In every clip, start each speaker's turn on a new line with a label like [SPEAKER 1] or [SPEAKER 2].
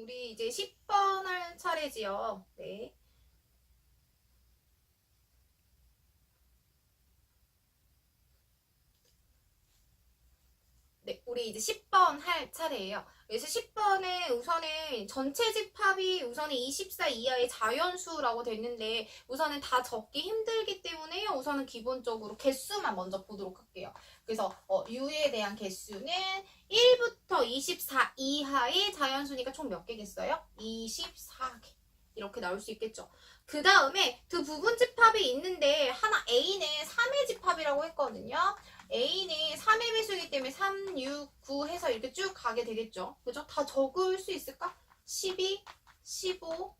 [SPEAKER 1] 우리 이제 10번 할 차례지요. 네. 네, 우리 이제 10번 할 차례예요. 그래서 10번에 우선은 전체 집합이 우선은 24 이하의 자연수라고 됐는데 우선은 다 적기 힘들기 때문에 우선은 기본적으로 개수만 먼저 보도록 할게요. 그래서 U에 대한 개수는 1부터 24 이하의 자연수니까 총 몇 개겠어요? 24개. 이렇게 나올 수 있겠죠. 그 다음에 두 부분 집합이 있는데 하나 A는 3의 집합이라고 했거든요. A는 3의 배수이기 때문에 3, 6, 9 해서 이렇게 쭉 가게 되겠죠. 그죠? 다 적을 수 있을까? 12, 15,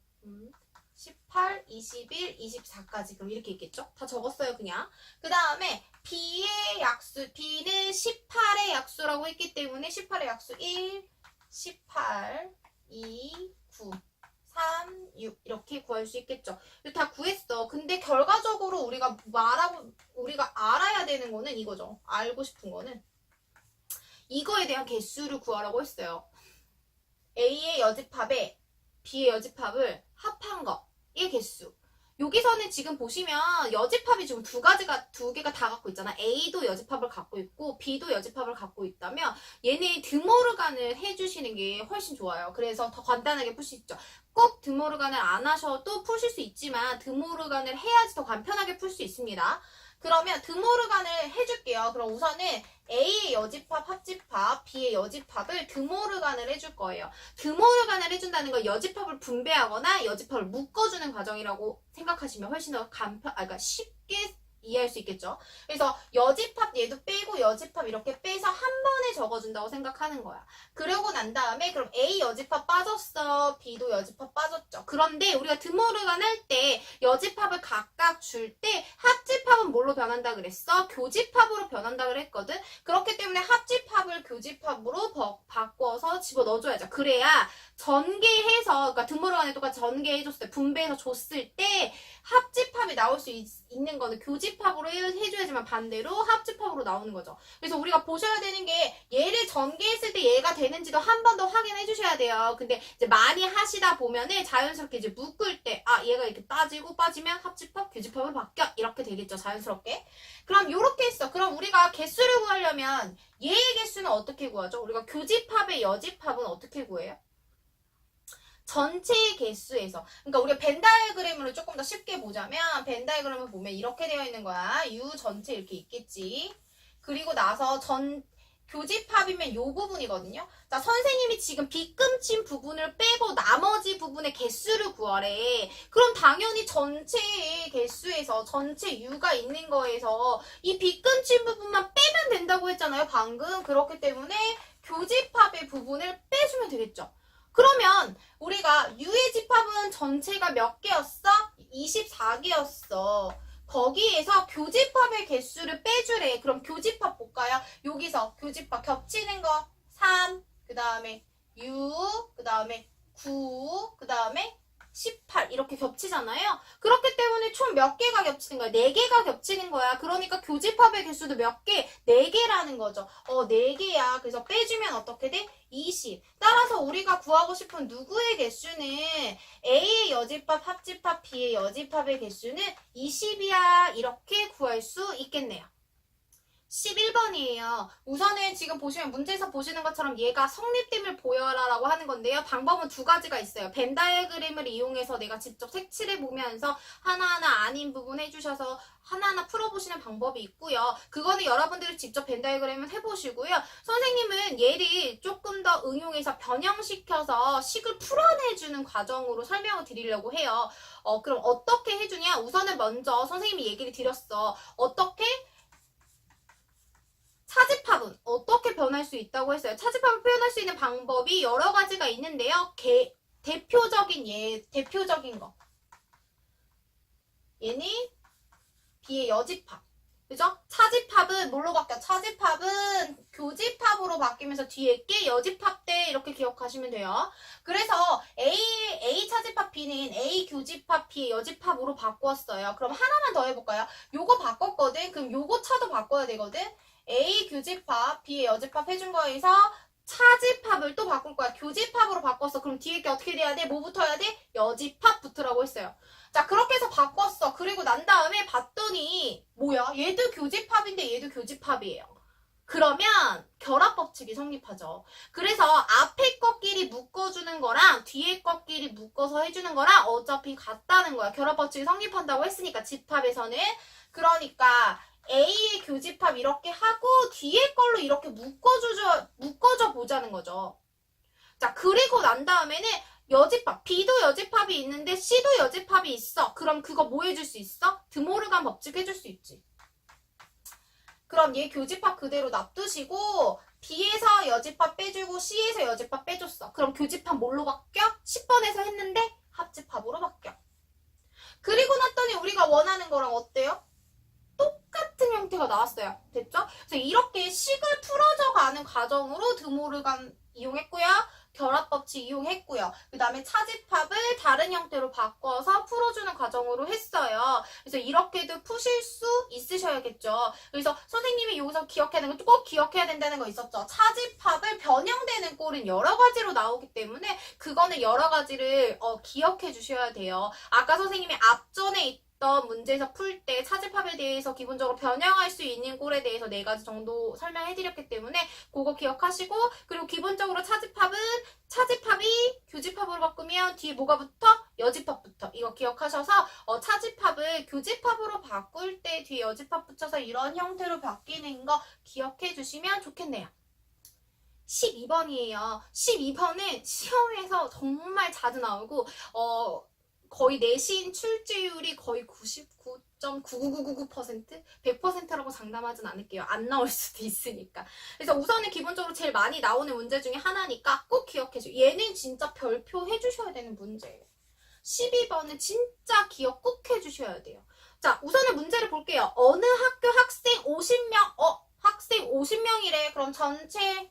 [SPEAKER 1] 18, 21, 24까지 그럼 이렇게 있겠죠? 다 적었어요 그냥. 그 다음에 B의 약수, B는 18의 약수라고 했기 때문에 18의 약수 1, 18, 2, 9 3, 6 이렇게 구할 수 있겠죠. 다 구했어. 근데 결과적으로 우리가 알아야 되는 거는 이거죠. 알고 싶은 거는 이거에 대한 개수를 구하라고 했어요. A의 여집합에 B의 여집합을 합한 거의 개수. 여기서는 지금 보시면 여집합이 지금 두 개가 다 갖고 있잖아. A도 여집합을 갖고 있고 B도 여집합을 갖고 있다면 얘네 드모르간을 해주시는 게 훨씬 좋아요. 그래서 더 간단하게 풀 수 있죠. 꼭 드모르간을 안 하셔도 푸실 수 있지만 드모르간을 해야지 더 간편하게 풀 수 있습니다. 그러면 드모르간을 해줄게요. 그럼 우선은 A의 여집합, 합집합, B의 여집합을 드모르간을 해줄 거예요. 드모르간을 해준다는 건 여집합을 분배하거나 여집합을 묶어주는 과정이라고 생각하시면 훨씬 더 그러니까 쉽게 이해할 수 있겠죠. 그래서 여집합 얘도 빼고 여집합 이렇게 빼서 한 번에 적어준다고 생각하는 거야. 그러고 난 다음에 그럼 A 여집합 빠졌어. B도 여집합 빠졌죠. 그런데 우리가 드모르간 할 때 여집합을 각각 줄 때 합집합은 뭘로 변한다 그랬어? 교집합으로 변한다 그랬거든. 그렇기 때문에 합집합을 교집합으로 바꿔서 집어넣어줘야죠. 그래야 전개해서 그러니까 드모르간에 똑같이 전개해줬을 때 분배해서 줬을 때 합집합이 나올 수 있는 거는 교집합으로 해줘야지만 반대로 합집합으로 나오는 거죠. 그래서 우리가 보셔야 되는 게 얘를 전개했을 때 얘가 되는지도 한 번 더 확인해 주셔야 돼요. 근데 이제 많이 하시다 보면은 자연스럽게 이제 묶을 때 얘가 이렇게 빠지면 합집합, 교집합으로 바뀌어 이렇게 되겠죠. 자연스럽게. 그럼 요렇게 했어. 그럼 우리가 개수를 구하려면 얘의 개수는 어떻게 구하죠? 우리가 교집합의 여집합은 어떻게 구해요? 전체의 개수에서. 그러니까 우리가 벤 다이어그램으로 조금 더 쉽게 보자면 벤 다이어그램을 보면 이렇게 되어 있는 거야. U 전체 이렇게 있겠지. 그리고 나서 교집합이면 요 부분이거든요. 자, 선생님이 지금 빗금친 부분을 빼고 나머지 부분의 개수를 구하래. 그럼 당연히 전체의 개수에서 전체 U가 있는 거에서 이 빗금친 부분만 빼면 된다고 했잖아요. 방금. 그렇기 때문에 교집합의 부분을 빼주면 되겠죠. 그러면 우리가 U의 집합은 전체가 몇 개였어? 24개였어. 거기에서 교집합의 개수를 빼주래. 그럼 교집합 볼까요? 여기서 교집합 겹치는 거 3, 그 다음에 6, 그 다음에 9, 그 다음에 18 이렇게 겹치잖아요. 그렇기 때문에 총 몇 개가 겹치는 거야? 4개가 겹치는 거야. 그러니까 교집합의 개수도 몇 개? 4개라는 거죠. 4개야. 그래서 빼주면 어떻게 돼? 20. 따라서 우리가 구하고 싶은 누구의 개수는 A의 여집합, 합집합, B의 여집합의 개수는 20이야. 이렇게 구할 수 있겠네요. 11번이에요. 우선은 지금 보시면 문제에서 보시는 것처럼 얘가 성립됨을 보여라 라고 하는 건데요. 방법은 두 가지가 있어요. 벤 다이어그램을 이용해서 내가 직접 색칠해 보면서 하나하나 아닌 부분 해주셔서 하나하나 풀어보시는 방법이 있고요. 그거는 여러분들이 직접 벤 다이어그램을 해보시고요. 선생님은 얘를 조금 더 응용해서 변형시켜서 식을 풀어내주는 과정으로 설명을 드리려고 해요. 그럼 어떻게 해주냐? 우선은 먼저 선생님이 얘기를 드렸어. 어떻게? 차집합은 어떻게 변할 수 있다고 했어요? 차집합을 표현할 수 있는 방법이 여러 가지가 있는데요. 대표적인 거. 얘는 B의 여집합. 그죠? 차집합은 뭘로 바뀌어? 차집합은 교집합으로 바뀌면서 뒤에 게 여집합 때 이렇게 기억하시면 돼요. 그래서 A 차집합 B는 A 교집합 B의 여집합으로 바꿨어요. 그럼 하나만 더 해볼까요? 요거 바꿨거든? 그럼 요거 차도 바꿔야 되거든? A 교집합, B의 여집합 해준 거에서 차집합을 또 바꿀 거야. 교집합으로 바꿨어. 그럼 뒤에 게 어떻게 돼야 돼? 뭐 붙어야 돼? 여집합 붙으라고 했어요. 자, 그렇게 해서 바꿨어. 그리고 난 다음에 봤더니 뭐야? 얘도 교집합인데 얘도 교집합이에요. 그러면 결합법칙이 성립하죠. 그래서 앞에 것끼리 묶어주는 거랑 뒤에 것끼리 묶어서 해주는 거랑 어차피 같다는 거야. 결합법칙이 성립한다고 했으니까 집합에서는. 그러니까 A의 교집합 이렇게 하고 뒤에 걸로 이렇게 묶어줘 보자는 거죠. 자, 그리고 난 다음에는 여집합, B도 여집합이 있는데 C도 여집합이 있어. 그럼 그거 뭐 해줄 수 있어? 드모르간 법칙 해줄 수 있지. 그럼 얘 교집합 그대로 놔두시고 B에서 여집합 빼주고 C에서 여집합 빼줬어. 그럼 교집합 뭘로 바뀌어? 10번에서 했는데 합집합으로 바뀌어. 그리고 났더니 우리가 원하는 거랑 어때요? 똑같은 형태가 나왔어요. 됐죠? 그래서 이렇게 식을 풀어져 가는 과정으로 드모르간 이용했고요. 결합법칙 이용했고요. 그 다음에 차집합을 다른 형태로 바꿔서 풀어주는 과정으로 했어요. 그래서 이렇게도 푸실 수 있으셔야겠죠. 그래서 선생님이 여기서 기억해야 되는 거 꼭 기억해야 된다는 거 있었죠. 차집합을 변형되는 꼴은 여러 가지로 나오기 때문에 그거는 여러 가지를 기억해 주셔야 돼요. 아까 선생님이 앞전에 있던 문제에서 풀 때 차집합에 대해서 기본적으로 변형할 수 있는 꼴에 대해서 4가지 정도 설명해드렸기 때문에 그거 기억하시고, 그리고 기본적으로 차집합이 교집합으로 바꾸면 뒤에 뭐가 붙어? 여집합 붙어. 이거 기억하셔서 차집합을 교집합으로 바꿀 때 뒤에 여집합 붙여서 이런 형태로 바뀌는 거 기억해 주시면 좋겠네요. 12번이에요. 12번은 시험에서 정말 자주 나오고 거의 내신 출제율이 거의 99.99999%? 100%라고 장담하진 않을게요. 안 나올 수도 있으니까. 그래서 우선은 기본적으로 제일 많이 나오는 문제 중에 하나니까 꼭 기억해줘. 얘는 진짜 별표 해주셔야 되는 문제예요. 12번은 진짜 기억 꼭 해주셔야 돼요. 자, 우선은 문제를 볼게요. 어느 학교 학생 50명, 학생 50명이래. 그럼 전체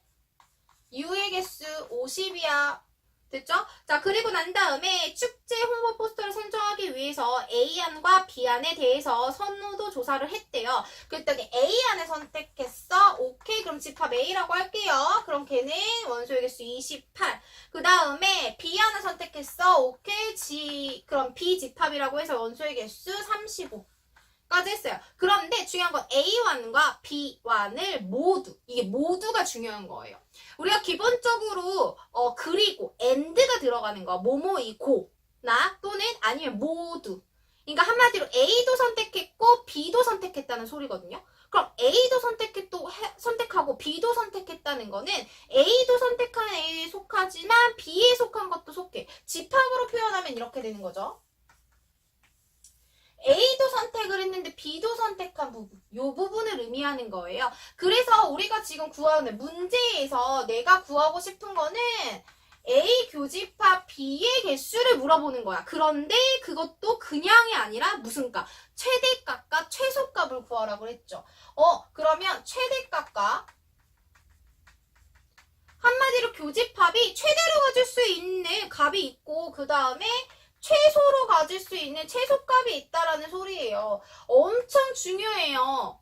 [SPEAKER 1] 유의 개수 50이야. 됐죠? 자, 그리고 난 다음에 축제 홍보 포스터를 선정하기 위해서 A안과 B안에 대해서 선호도 조사를 했대요. 그랬더니 A안을 선택했어. 오케이, 그럼 집합 A라고 할게요. 그럼 걔는 원소의 개수 28. 그 다음에 B안을 선택했어. 오케이, 그럼 B 집합이라고 해서 원소의 개수 35. 까지 했어요. 그런데 중요한 건 A1과 B1을 모두, 이게 모두가 중요한 거예요. 우리가 기본적으로 그리고 and가 들어가는 거, 뭐뭐이고나 또는 아니면 모두. 그러니까 한마디로 A도 선택했고 B도 선택했다는 소리거든요. 그럼 A도 선택하고 B도 선택했다는 거는 A도 선택한 A에 속하지만 B에 속한 것도 속해. 집합으로 표현하면 이렇게 되는 거죠. A도 선택을 했는데 B도 선택한 부분, 이 부분을 의미하는 거예요. 그래서 우리가 지금 구하는 문제에서 내가 구하고 싶은 거는 A 교집합 B의 개수를 물어보는 거야. 그런데 그것도 그냥이 아니라 무슨 값? 최대값과 최소값을 구하라고 했죠. 그러면 최대값과 한마디로 교집합이 최대로 가질 수 있는 값이 있고 그 다음에 최소로 가질 수 있는 최소값이 있다라는 소리예요. 엄청 중요해요.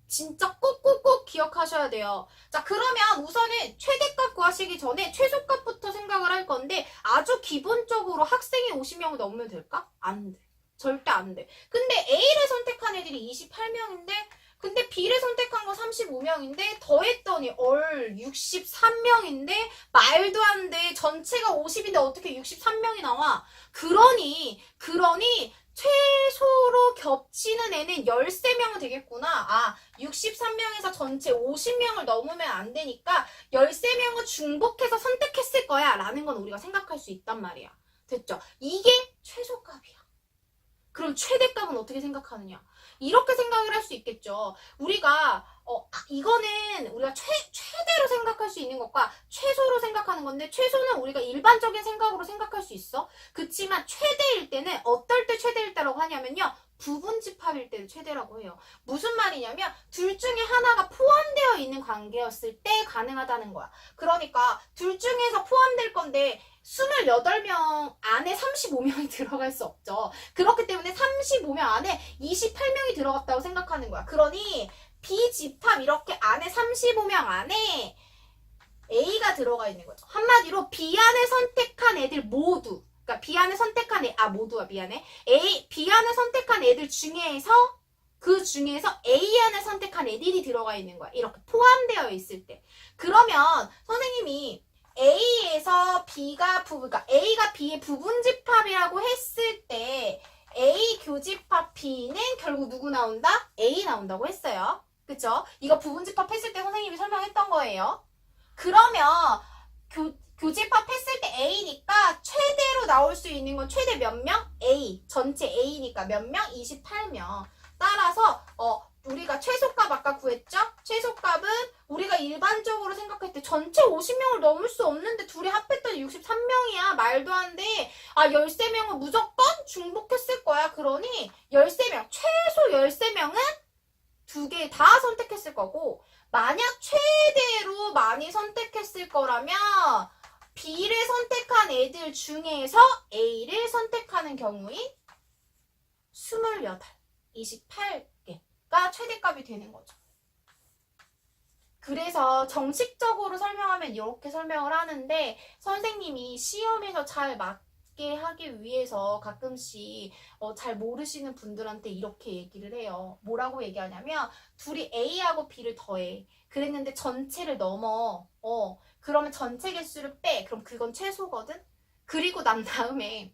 [SPEAKER 1] 진짜 꼭꼭꼭 기억하셔야 돼요. 자, 그러면 우선은 최대값 구하시기 전에 최소값부터 생각을 할 건데 아주 기본적으로 학생이 50명을 넘으면 될까? 안 돼. 절대 안 돼. 근데 A를 선택한 애들이 28명인데 근데 B를 선택한 거 35명인데 더했더니 63명인데 말도 안 돼. 전체가 50인데 어떻게 63명이 나와? 그러니 최소로 겹치는 애는 13명은 되겠구나. 63명에서 전체 50명을 넘으면 안 되니까 13명을 중복해서 선택했을 거야 라는 건 우리가 생각할 수 있단 말이야. 됐죠? 이게 최소값이야. 그럼 최대값은 어떻게 생각하느냐? 이렇게 생각을 할 수 있겠죠. 우리가 이거는 우리가 최대로 생각할 수 있는 것과 최소로 생각하는 건데 최소는 우리가 일반적인 생각으로 생각할 수 있어. 그치만 최대일 때는 어떨 때 최대일 때라고 하냐면요. 부분집합일 때를 최대라고 해요. 무슨 말이냐면 둘 중에 하나가 포함되어 있는 관계였을 때 가능하다는 거야. 그러니까 둘 중에서 포함될 건데 28명 안에 35명이 들어갈 수 없죠. 그렇기 때문에 35명 안에 28명이 들어갔다고 생각하는 거야. 그러니 B집합 이렇게 안에 35명 안에 A가 들어가 있는 거죠. 한마디로 B 안에 선택한 애들 모두, 그러니까 B 안에 선택한 모두가 미안해. B 안에 선택한 애들 중에서 그 중에서 A 안에 선택한 애들이 들어가 있는 거야. 이렇게 포함되어 있을 때. 그러면 선생님이 A에서 B가 그러니까 A가 B의 부분집합이라고 했을 때 A 교집합 B는 결국 누구 나온다? A 나온다고 했어요. 그쵸? 이거 부분집합 했을 때 선생님이 설명했던 거예요. 그러면 교집합 했을 때 A니까 최대로 나올 수 있는 건 최대 몇 명? A. 전체 A니까 몇 명? 28명. 따라서 우리가 최소값 아까 구했죠? 최소값은 우리가 일반적으로 생각할 때 전체 50명을 넘을 수 없는데 둘이 합했더니 63명이야. 말도 안 돼. 13명은 무조건 중복했을 거야. 그러니 13명, 최소 13명은 두 개 다 선택했을 거고, 만약 최대로 많이 선택했을 거라면 B를 선택한 애들 중에서 A를 선택하는 경우인 28, 28개가 최대값이 되는 거죠. 그래서 정식적으로 설명하면 이렇게 설명을 하는데 선생님이 시험에서 잘 맞게 하기 위해서 가끔씩 잘 모르시는 분들한테 이렇게 얘기를 해요. 뭐라고 얘기하냐면 둘이 A하고 B를 더해. 그랬는데 전체를 넘어. 그러면 전체 개수를 빼. 그럼 그건 최소거든? 그리고 난 다음에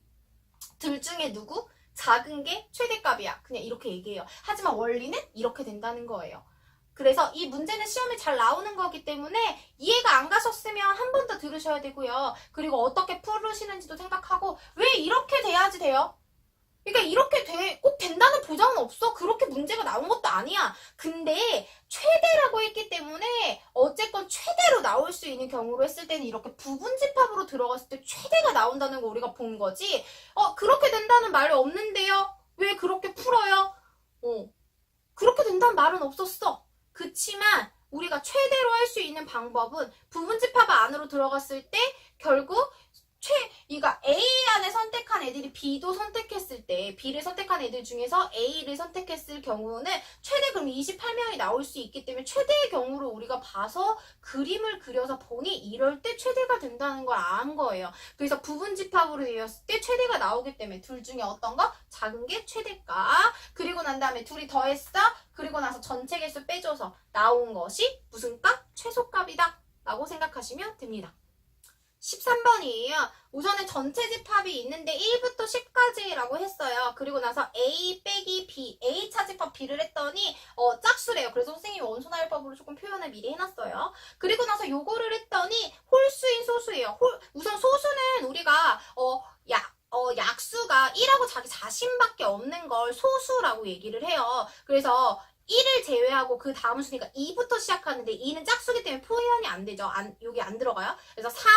[SPEAKER 1] 둘 중에 누구? 작은 게 최대값이야. 그냥 이렇게 얘기해요. 하지만 원리는 이렇게 된다는 거예요. 그래서 이 문제는 시험에 잘 나오는 거기 때문에 이해가 안 가셨으면 한 번 더 들으셔야 되고요. 그리고 어떻게 풀으시는지도 생각하고 왜 이렇게 돼야지 돼요? 그러니까 이렇게 꼭 된다는 보장은 없어. 그렇게 문제가 나온 것도 아니야. 근데 최대라고 했기 때문에 어쨌건 최대로 나올 수 있는 경우로 했을 때는 이렇게 부분집합으로 들어갔을 때 최대가 나온다는 거 우리가 본 거지. 그렇게 된다는 말이 없는데요. 왜 그렇게 풀어요? 그렇게 된다는 말은 없었어. 그치만 우리가 최대로 할 수 있는 방법은 부분집합 안으로 들어갔을 때 결국 그러니까 A 안에 선택한 애들이 B도 선택했을 때 B를 선택한 애들 중에서 A를 선택했을 경우는 최대 그럼 28명이 나올 수 있기 때문에 최대의 경우를 우리가 봐서 그림을 그려서 보니 이럴 때 최대가 된다는 걸 안 거예요. 그래서 부분집합으로 되었을 때 최대가 나오기 때문에 둘 중에 어떤 거? 작은 게 최대값. 그리고 난 다음에 둘이 더했어. 그리고 나서 전체 개수 빼줘서 나온 것이 무슨 값? 최소값이다 라고 생각하시면 됩니다. 13번이에요. 우선은 전체 집합이 있는데 1부터 10까지라고 했어요. 그리고 나서 A 빼기 B, A 차집합 B를 했더니 짝수래요. 그래서 선생님이 원소나열법으로 조금 표현을 미리 해놨어요. 그리고 나서 요거를 했더니 홀수인 소수예요. 우선 소수는 우리가 약수가 1하고 자기 자신밖에 없는 걸 소수라고 얘기를 해요. 그래서 1을 제외하고 그 다음 순위가 2부터 시작하는데 2는 짝수기 때문에 표현이 안 되죠. 여기 안 들어가요. 그래서 3,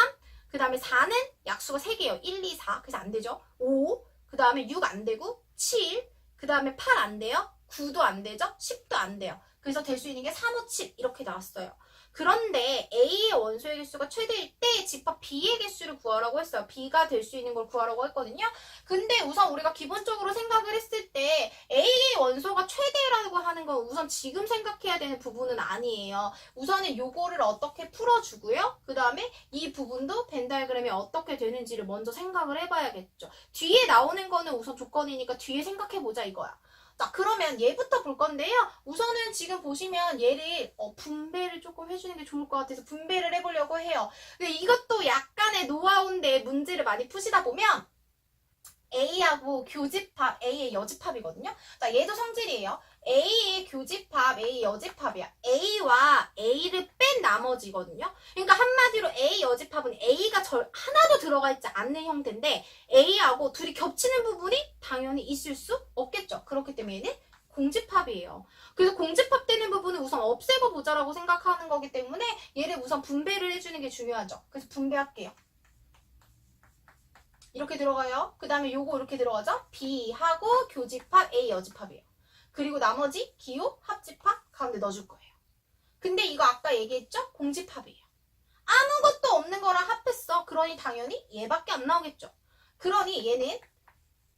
[SPEAKER 1] 그 다음에 4는 약수가 3개예요. 1, 2, 4. 그래서 안 되죠. 5, 그 다음에 6 안 되고 7, 그 다음에 8 안 돼요. 9도 안 되죠. 10도 안 돼요. 그래서 될 수 있는 게 3, 5, 7 이렇게 나왔어요. 그런데 A의 원소의 개수가 최대일 때 집합 B의 개수를 구하라고 했어요. B가 될 수 있는 걸 구하라고 했거든요. 근데 우선 우리가 기본적으로 생각을 했을 때 A의 원소가 최대라고 하는 건 우선 지금 생각해야 되는 부분은 아니에요. 우선은 요거를 어떻게 풀어주고요. 그 다음에 이 부분도 벤 다이어그램이 어떻게 되는지를 먼저 생각을 해봐야겠죠. 뒤에 나오는 거는 우선 조건이니까 뒤에 생각해보자 이거야. 자, 그러면 얘부터 볼 건데요. 우선은 지금 보시면 얘를 분배를 조금 해주는 게 좋을 것 같아서 분배를 해보려고 해요. 근데 이것도 약간의 노하우인데 문제를 많이 푸시다 보면 A하고 교집합, A의 여집합이거든요. 자, 얘도 성질이에요. A의 교집합, A의 여집합이야. A와 A를 뺀 나머지거든요. 그러니까 한마디로 A 여집합은 A가 하나도 들어가 있지 않는 형태인데 A하고 둘이 겹치는 부분이 당연히 있을 수 없겠죠. 그렇기 때문에 얘는 공집합이에요. 그래서 공집합되는 부분은 우선 없애고 보자라고 생각하는 거기 때문에 얘를 우선 분배를 해주는 게 중요하죠. 그래서 분배할게요. 이렇게 들어가요. 그 다음에 요거 이렇게 들어가죠. B하고 교집합 A 여집합이에요. 그리고 나머지 기호 합집합 가운데 넣어줄 거예요. 근데 이거 아까 얘기했죠? 공집합이에요. 아무것도 없는 거랑 합했어. 그러니 당연히 얘밖에 안 나오겠죠. 그러니 얘는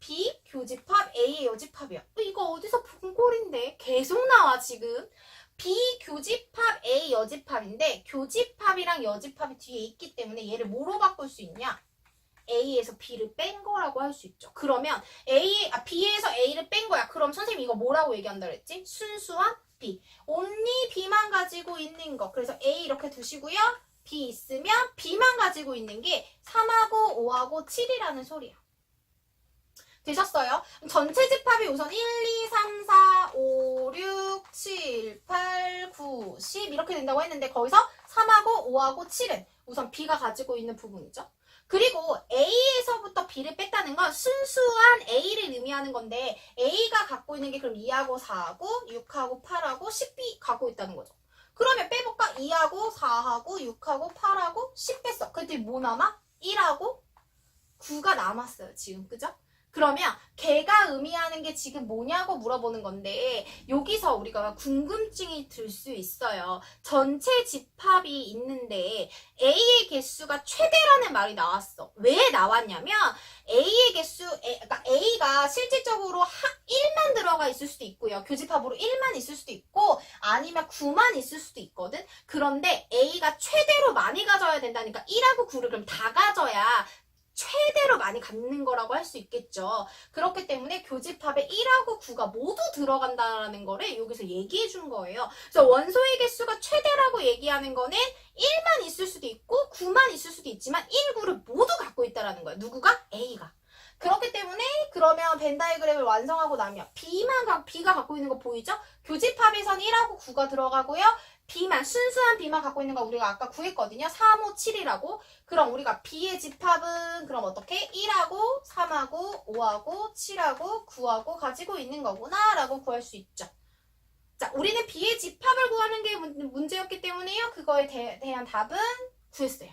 [SPEAKER 1] B 교집합 A의 여집합이야. 이거 어디서 본 꼴인데? 계속 나와 지금. 비교집합 A 여집합인데 교집합이랑 여집합이 뒤에 있기 때문에 얘를 뭐로 바꿀 수 있냐? A에서 B를 뺀 거라고 할 수 있죠. 그러면 B에서 A를 뺀 거야. 그럼 선생님 이거 뭐라고 얘기한다 그랬지? 순수한 B. only B만 가지고 있는 거. 그래서 A 이렇게 두시고요. B 있으면 B만 가지고 있는 게 3하고 5하고 7이라는 소리야. 되셨어요? 전체 집합이 우선 1, 2, 3, 4, 5, 6, 7, 8, 9, 10 이렇게 된다고 했는데 거기서 3하고 5하고 7은 우선 B가 가지고 있는 부분이죠. 그리고 A에서부터 B를 뺐다는 건 순수한 A를 의미하는 건데 A가 갖고 있는 게 그럼 2하고 4하고 6하고 8하고 10이 갖고 있다는 거죠. 그러면 빼볼까? 2하고 4하고 6하고 8하고 10 뺐어. 그때 뭐 남아? 1하고 9가 남았어요. 지금 그죠? 그러면 걔가 의미하는 게 지금 뭐냐고 물어보는 건데 여기서 우리가 궁금증이 들 수 있어요. 전체 집합이 있는데 A의 개수가 최대라는 말이 나왔어. 왜 나왔냐면 A의 개수, 그러니까 A가 실질적으로 1만 들어가 있을 수도 있고요. 교집합으로 1만 있을 수도 있고 아니면 9만 있을 수도 있거든. 그런데 A가 최대로 많이 가져야 된다니까 1하고 9를 그럼 다 가져야 최대로 많이 갖는 거라고 할 수 있겠죠. 그렇기 때문에 교집합에 1하고 9가 모두 들어간다는 거를 여기서 얘기해 준 거예요. 그래서 원소의 개수가 최대라고 얘기하는 거는 1만 있을 수도 있고 9만 있을 수도 있지만 1, 9를 모두 갖고 있다는 거야. 누구가? A가. 그렇기 때문에 그러면 벤 다이그램을 완성하고 나면 B가 갖고 있는 거 보이죠? 교집합에선 1하고 9가 들어가고요. 순수한 B만 갖고 있는 거 우리가 아까 구했거든요. 3, 5, 7이라고. 그럼 우리가 B의 집합은 그럼 어떻게? 1하고 3하고 5하고 7하고 9하고 가지고 있는 거구나 라고 구할 수 있죠. 자, 우리는 B의 집합을 구하는 게 문제였기 때문에요. 그거에 대한 답은 구했어요.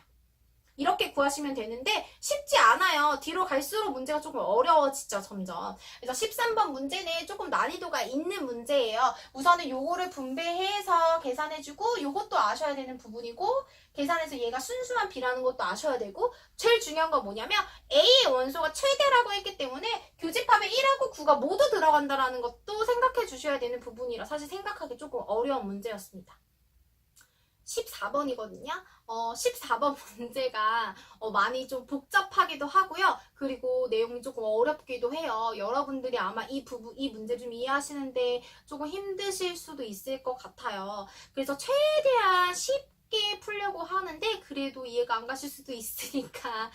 [SPEAKER 1] 이렇게 구하시면 되는데 쉽지 않아요. 뒤로 갈수록 문제가 조금 어려워지죠, 점점. 그래서 13번 문제는 조금 난이도가 있는 문제예요. 우선은 요거를 분배해서 계산해주고 요것도 아셔야 되는 부분이고 계산해서 얘가 순수한 B라는 것도 아셔야 되고 제일 중요한 건 뭐냐면 A의 원소가 최대라고 했기 때문에 교집합에 1하고 9가 모두 들어간다는 것도 생각해 주셔야 되는 부분이라 사실 생각하기 조금 어려운 문제였습니다. 14번이거든요. 14번 문제가 많이 좀 복잡하기도 하고요. 그리고 내용이 조금 어렵기도 해요. 여러분들이 아마 이 문제 좀 이해하시는데 조금 힘드실 수도 있을 것 같아요. 그래서 최대한 쉽게 풀려고 하는데 그래도 이해가 안 가실 수도 있으니까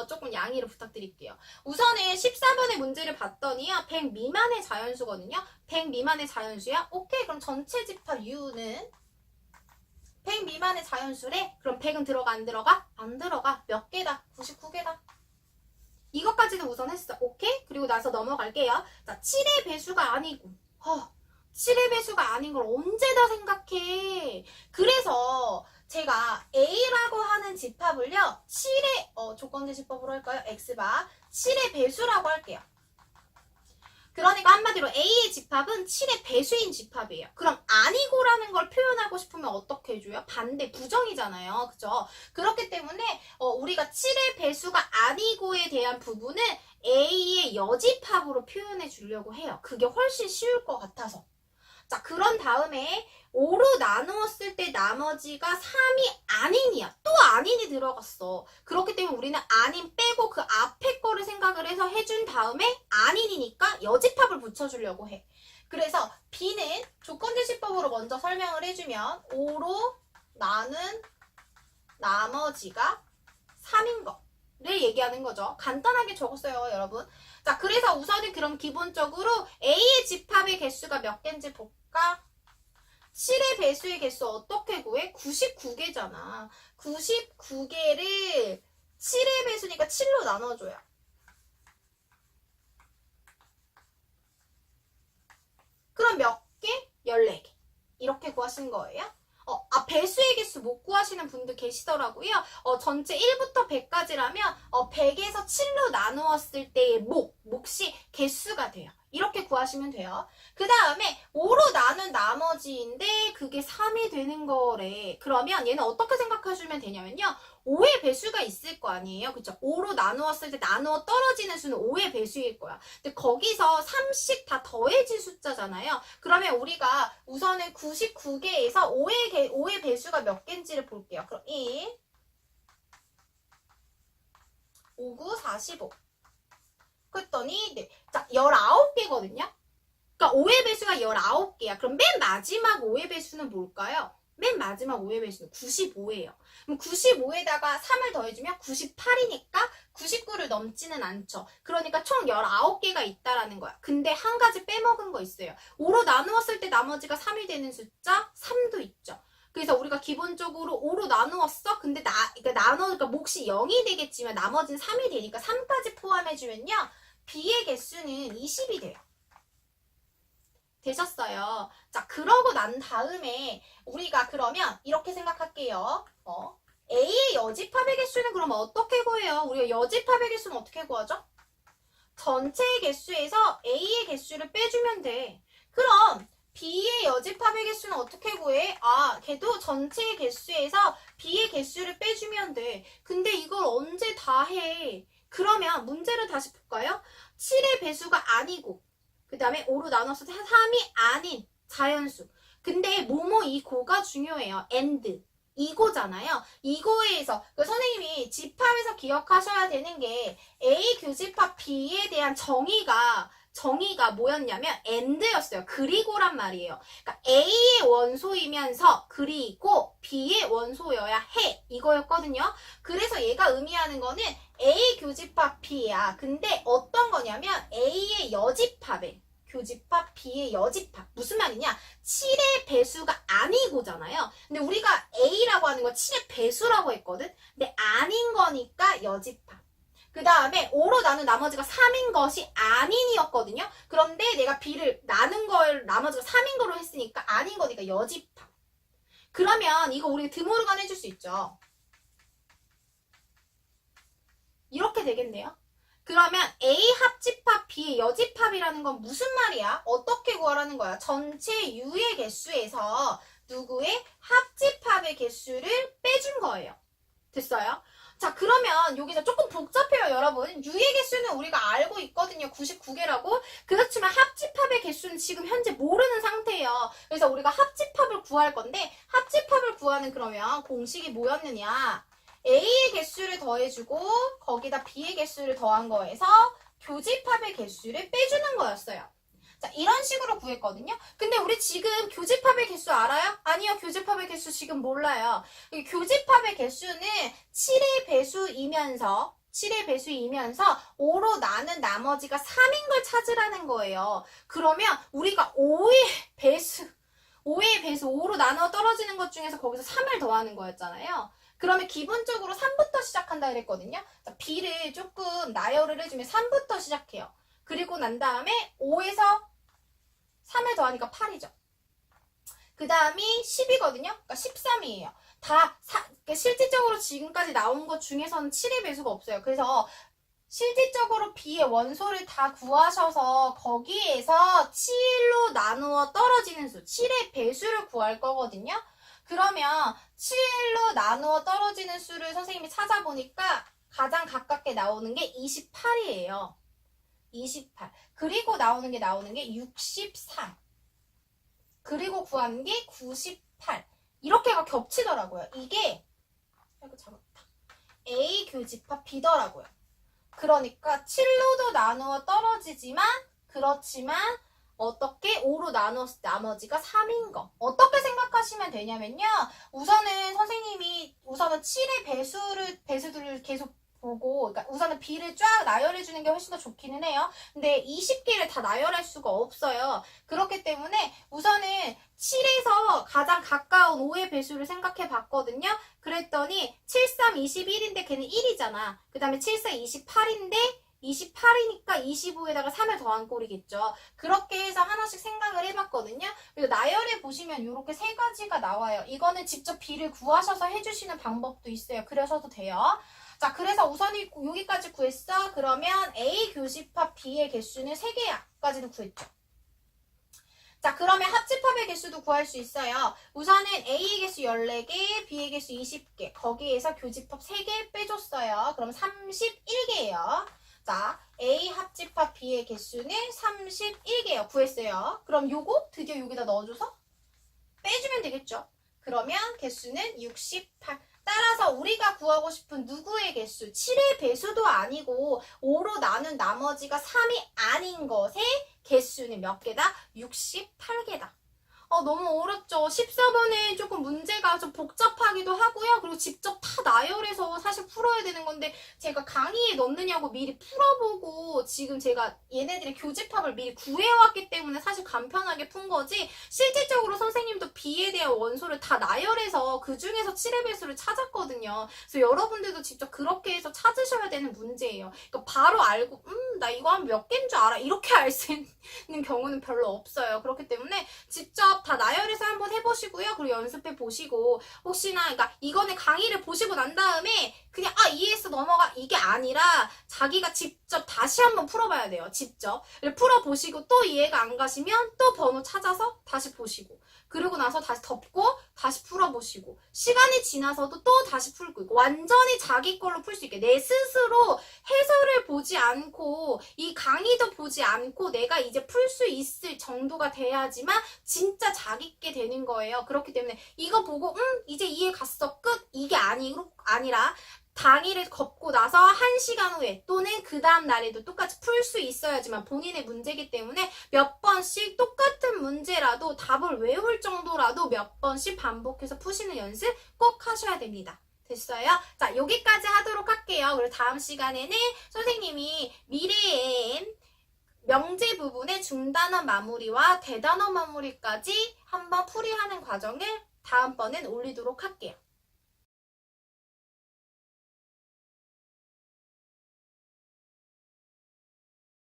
[SPEAKER 1] 조금 양해를 부탁드릴게요. 우선은 14번의 문제를 봤더니요. 100 미만의 자연수거든요. 100 미만의 자연수야? 오케이, 그럼 전체 집합 U는 100 미만의 자연수래? 그럼 100은 들어가 안 들어가? 안 들어가. 몇 개다? 99개다. 이것까지는 우선 했어. 오케이? 그리고 나서 넘어갈게요. 자, 7의 배수가 아니고 7의 배수가 아닌 걸 언제 다 생각해? 그래서 제가 A라고 하는 집합을요. 7의 조건대 집합으로 할까요? X바 7의 배수라고 할게요. 그러니까 한마디로 A의 집합은 7의 배수인 집합이에요. 그럼 아니고라는 걸 표현하고 싶으면 어떻게 해줘요? 반대, 부정이잖아요. 그죠? 그렇기 때문에 우리가 7의 배수가 아니고에 대한 부분은 A의 여집합으로 표현해 주려고 해요. 그게 훨씬 쉬울 것 같아서. 자, 그런 다음에 5로 나누었을 때 나머지가 3이 아닌이야. 또 아닌이 들어갔어. 그렇기 때문에 우리는 아닌 빼고 그 앞에 거를 생각을 해서 해준 다음에 아닌이니까 여집합을 붙여주려고 해. 그래서 B는 조건제시법으로 먼저 설명을 해주면 5로 나눈 나머지가 3인 거를 얘기하는 거죠. 간단하게 적었어요, 여러분. 자, 그래서 우선은 그럼 기본적으로 A의 집합의 개수가 몇 개인지 볼까? 7의 배수의 개수 어떻게 구해? 99개잖아. 99개를 7의 배수니까 7로 나눠줘요. 그럼 몇 개? 14개. 이렇게 구하시는 거예요. 배수의 개수 못 구하시는 분들 계시더라고요. 전체 1부터 100까지라면 100에서 7로 나누었을 때의 몫이 개수가 돼요. 이렇게 구하시면 돼요. 그 다음에 5로 나눈 나머지인데 그게 3이 되는 거래. 그러면 얘는 어떻게 생각하시면 되냐면요. 5의 배수가 있을 거 아니에요. 그쵸? 5로 나누었을 때 나누어 떨어지는 수는 5의 배수일 거야. 근데 거기서 3씩 다 더해진 숫자잖아요. 그러면 우리가 우선은 99개에서 5의 배수가 몇 개인지를 볼게요. 그럼 1, 5, 9, 45. 그랬더니 네. 자, 19개거든요. 그러니까 5의 배수가 19개야. 그럼 맨 마지막 5의 배수는 뭘까요? 맨 마지막 5의 배수는 95예요. 그럼 95에다가 3을 더해주면 98이니까 99를 넘지는 않죠. 그러니까 총 19개가 있다라는 거야. 근데 한 가지 빼먹은 거 있어요. 5로 나누었을 때 나머지가 3이 되는 숫자 3도 있죠. 그래서 우리가 기본적으로 5로 나누었어? 근데 그러니까 몫이 0이 되겠지만 나머지는 3이 되니까 3까지 포함해주면요. B의 개수는 20이 돼요. 되셨어요. 자, 그러고 난 다음에 우리가 그러면 이렇게 생각할게요. A의 여집합의 개수는 그러면 어떻게 구해요? 우리가 여집합의 개수는 어떻게 구하죠? 전체의 개수에서 A의 개수를 빼주면 돼. 그럼 B의 여집합의 개수는 어떻게 구해? 아, 걔도 전체의 개수에서 B의 개수를 빼주면 돼. 근데 이걸 언제 다 해? 그러면 문제를 다시 볼까요? 7의 배수가 아니고 그 다음에 5로 나눴을 때 3이 아닌 자연수. 근데 뭐뭐 이고가 중요해요. and. 이고잖아요. 이고에서 선생님이 집합에서 기억하셔야 되는 게 A 교집합 B에 대한 정의가 뭐였냐면 and였어요. 그리고란 말이에요. 그러니까 A의 원소이면서 그리고 B의 원소여야 해. 이거였거든요. 그래서 얘가 의미하는 거는 A 교집합 B야. 근데 어떤 거냐면 A의 여집합에 교집합 B의 여집합. 무슨 말이냐? 7의 배수가 아니고잖아요. 근데 우리가 A라고 하는 건 7의 배수라고 했거든. 근데 아닌 거니까 여집합. 그 다음에 5로 나눈 나머지가 3인 것이 아닌이었거든요. 그런데 내가 B를 나눈 걸 나머지가 3인 거로 했으니까 아닌 거니까 여집합. 그러면 이거 우리 드모르간 해줄 수 있죠. 이렇게 되겠네요. 그러면 A 합집합 B의 여집합이라는 건 무슨 말이야? 어떻게 구하라는 거야? 전체 U의 개수에서 누구의 합집합의 개수를 빼준 거예요. 됐어요? 자, 그러면 여기서 조금 복잡해요, 여러분. U의 개수는 우리가 알고 있거든요. 99개라고. 그렇지만 합집합의 개수는 지금 현재 모르는 상태예요. 그래서 우리가 합집합을 구할 건데 합집합을 구하는 그러면 공식이 뭐였느냐? A의 개수를 더해주고 거기다 B의 개수를 더한 거에서 교집합의 개수를 빼주는 거였어요. 자, 이런 식으로 구했거든요. 근데 우리 지금 교집합의 개수 알아요? 아니요, 교집합의 개수 지금 몰라요. 교집합의 개수는 7의 배수이면서 5로 나눈 나머지가 3인 걸 찾으라는 거예요. 그러면 우리가 5의 배수 5로 나누어 떨어지는 것 중에서 거기서 3을 더하는 거였잖아요. 그러면 기본적으로 3부터 시작한다 그랬거든요. 자, B를 조금 나열을 해주면 3부터 시작해요. 그리고 난 다음에 5에서 3을 더하니까 8이죠. 그 다음이 10이거든요. 그러니까 13이에요. 그러니까 실질적으로 지금까지 나온 것 중에서는 7의 배수가 없어요. 그래서 실질적으로 B의 원소를 다 구하셔서 거기에서 7로 나누어 떨어지는 수, 7의 배수를 구할 거거든요. 그러면 7로 나누어 떨어지는 수를 선생님이 찾아보니까 가장 가깝게 나오는 게 28이에요. 28. 그리고 나오는 게 63. 그리고 구하는 게 98. 이렇게가 겹치더라고요. 이게 A 교집합 B더라고요. 그러니까 7로도 나누어 떨어지지만 그렇지만 어떻게 5로 나누었을 때 나머지가 3인 거. 어떻게 생각하시면 되냐면요. 우선은 선생님이 7의 배수들을 계속 보고, 그러니까 우선은 B를 쫙 나열해주는 게 훨씬 더 좋기는 해요. 근데 20개를 다 나열할 수가 없어요. 그렇기 때문에 우선은 7에서 가장 가까운 5의 배수를 생각해 봤거든요. 그랬더니 7, 3, 21인데 걔는 1이잖아. 그 다음에 7, 4, 28인데 28이니까 25에다가 3을 더한 꼴이겠죠. 그렇게 해서 하나씩 생각을 해봤거든요. 그리고 나열해 보시면 이렇게 세 가지가 나와요. 이거는 직접 B를 구하셔서 해주시는 방법도 있어요. 그러셔도 돼요. 자, 그래서 우선이 여기까지 구했어. 그러면 A 교집합 B의 개수는 3개야. 까지도 구했죠. 자, 그러면 합집합의 개수도 구할 수 있어요. 우선은 A의 개수 14개, B의 개수 20개. 거기에서 교집합 3개 빼줬어요. 그럼 31개예요. 자, A 합집합 B의 개수는 31개예요. 구했어요. 그럼 요거 드디어 여기다 넣어줘서 빼주면 되겠죠. 그러면 개수는 68. 따라서 우리가 구하고 싶은 누구의 개수, 7의 배수도 아니고 5로 나눈 나머지가 3이 아닌 것의 개수는 몇 개다? 68개다. 너무 어렵죠. 14번에 조금 문제가 좀 복잡하기도 하고요. 그리고 직접 다 나열해서 사실 풀어야 되는 건데 제가 강의에 넣느냐고 미리 풀어보고 지금 제가 얘네들의 교집합을 미리 구해왔기 때문에 사실 간편하게 푼 거지 실질적으로 선생님도 B에 대한 원소를 다 나열해서 그 중에서 7의 배수를 찾았거든요. 그래서 여러분들도 직접 그렇게 해서 찾으셔야 되는 문제예요. 그러니까 바로 알고 나 이거 한 몇 개인 줄 알아? 이렇게 알 수 있는 경우는 별로 없어요. 그렇기 때문에 직접 다 나열해서 한번 해보시고요. 그리고 연습해 보시고 혹시나 그러니까 이거는 강의를 보시고 난 다음에 그냥 이해했어 넘어가 이게 아니라 자기가 직접 다시 한번 풀어봐야 돼요. 직접 풀어보시고 또 이해가 안 가시면 또 번호 찾아서 다시 보시고 그러고 나서 다시 덮고 다시 풀어보시고 시간이 지나서도 또 다시 풀고 있고 완전히 자기 걸로 풀 수 있게 내 스스로 해설을 보지 않고 이 강의도 보지 않고 내가 이제 풀 수 있을 정도가 돼야지만 진짜 자기게 되는 거예요. 그렇기 때문에 이거 보고 이제 이해 갔어 끝 이게 아니라 당일에 걷고 나서 1시간 후에 또는 그 다음 날에도 똑같이 풀 수 있어야지만 본인의 문제이기 때문에 몇 번씩 똑같은 문제라도 답을 외울 정도라도 몇 번씩 반복해서 푸시는 연습 꼭 하셔야 됩니다. 됐어요? 자, 여기까지 하도록 할게요. 그리고 다음 시간에는 선생님이 미래의 명제 부분의 중단어 마무리와 대단어 마무리까지 한번 풀이하는 과정을 다음번엔 올리도록 할게요.